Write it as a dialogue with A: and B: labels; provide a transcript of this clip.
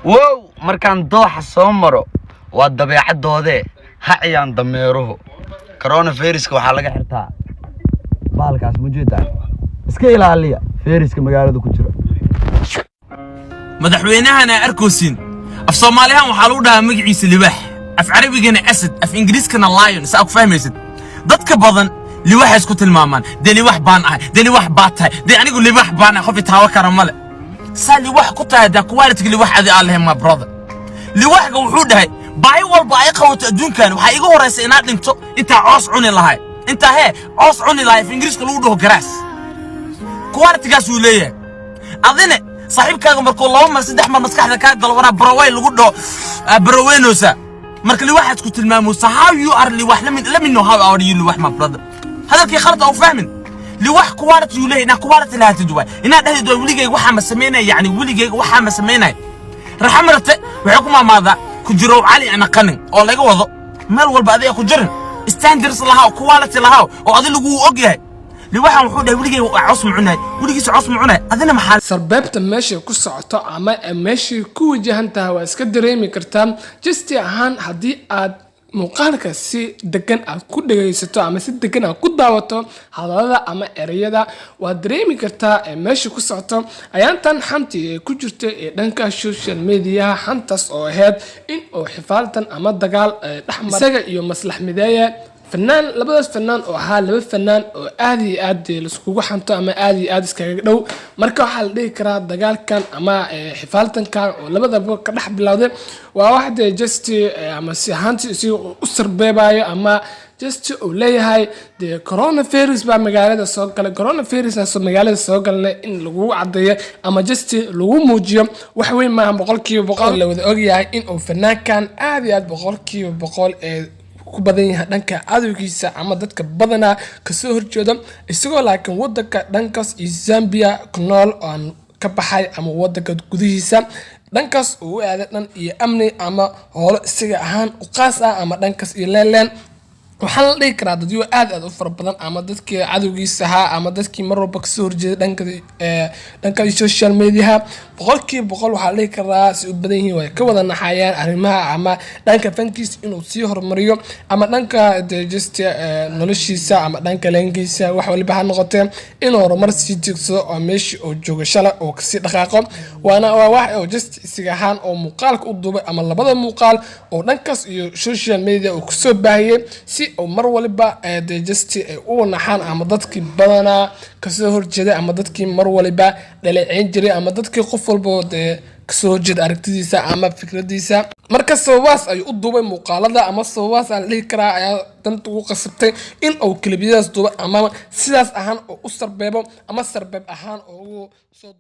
A: wow markaan dooxa soo maro waa dabeecadooda haciyaan dameeruhu coronavirus waxa laga xirtaa baalkaas mujeedaan iska ilaaliya fayraska magaalada ku jira
B: madaxweynahana arkoosin af Soomaaliyan waxa lagu dhahaa magaciisa libaax af Carabigana asad af Ingiriiskana lion saak fahmaysid dadka badan libaax isku tilmaamaan dani wax baan ahay dani wax baatay dani anigu libaax baan qof taawa karamale sali wax ku tahay da quality libaax adi Allah my brother libaaxga wuxuu dhahay baay walba ay qawato adduunkan waxa iga horeysay inaad dhinto inta coos cuni lahayd inta coos cuni lahayd Ingiriiska lagu dhaho grass quality gaas uu leeyahay adina صاحبكاga markuu laba mar saddex mar maskaxda ka galo wana baraway lagu dhoo baraweynosa markii waxaad ku tilmaamaysaa how you are li wax la min how are you li wax my brother hadalkii khalad oo fahmin li wax quality uu leeyahay quality la hadjwa ina dhahdii weligay waxa ma sameynay yani weligay waxa ma sameynay raxmarta waxa ku maamaada ku jiro cali ana qanin oo laga wado meel walba adiga ku jirin standards laha quality laha oo adiga lagu og yahay لواحد وحده ولقي عصم عناي ولقي عصم عناي هذا محل
C: سربت ماشي كسعته أما ماشي كوجهنتها واسكدريمي كرتام جستي عن هدي مقارنة سي دكان أكود جيستو أما سي دكان أكود دعوته هذا أما أريدا ودريمي كرتا ماشي كسعته أيان تن حمتي كجرت دنكا السوشيال ميديا حمتس أو هاد إن أو حفالة أما دجال أحمر سجى يوم مصلح مداية فنان لبداس فنان oo ahaa laba fanaan oo aad iskugu xanto ama aad iskaga dhow marka waxa la dhigi karaa dagaalkan ama xifaaltankan oo labadaba ka dhax bilowday waa waxa just ama si hanti si u sarbeebayo ama just oo leeyahay de coronavirus ba magaalada soo galay coronavirus soo magaalada soo galnay in lagu cadeeyo ama just lagu muujiyo wax weyn ma 100% la wada ogyahay in uu fanaankan aad boqolkiiba boqol ku badan yahay dhanka adowgiisa ama dadka badana ka soo horjeeda isagoo laakiin wadanka dhankaas Zambia kunool aan ka baxay ama wadanka gudihiisa dhankaas uu aaday dhan iyo amni ama holo isaga ahaan u qaas ah ama dhankaas iyo leeleen waxaan la dhigi karaa dadyo aad u fara badan ama dadkii cadowgiisa ha ama dadkii mar walba ka soo horjeeda dhanka social media boqolkiiba boqol waxa la dhigi karaa si u badan yihiin way ka wada naxayaan arrimaha ama dhanka fankiis inuu sii horumariyo ama dhanka just noloshiisa ama dhanka leengiisa wax waliba ha noqotee inuu horumar sii jigsado oo meeshii oo jooga shala oo ka sii dhaqaaqo waana wax oo just isiga ahaan oo muuqaalka u duubay ama labada muuqaal oo dhankaas iyo social media oo ku soo baahiyay si oo mar waliba just oo naxan ama dadkii badana ka soo horjeeda ama dadkii mar waliba dhaleeceyn jiray ama dadkii qof walba ka soo horjeeda aragtidiisa ama fikradiisa marka sababaas ay u duubay muuqaalada ama sababaas aan la karaa ayaa danta ugu qasabtay in uu klibiyadaas duubay ama sidaas ahaan oo u sarbeebo ama sarbeeb ahaan oo soo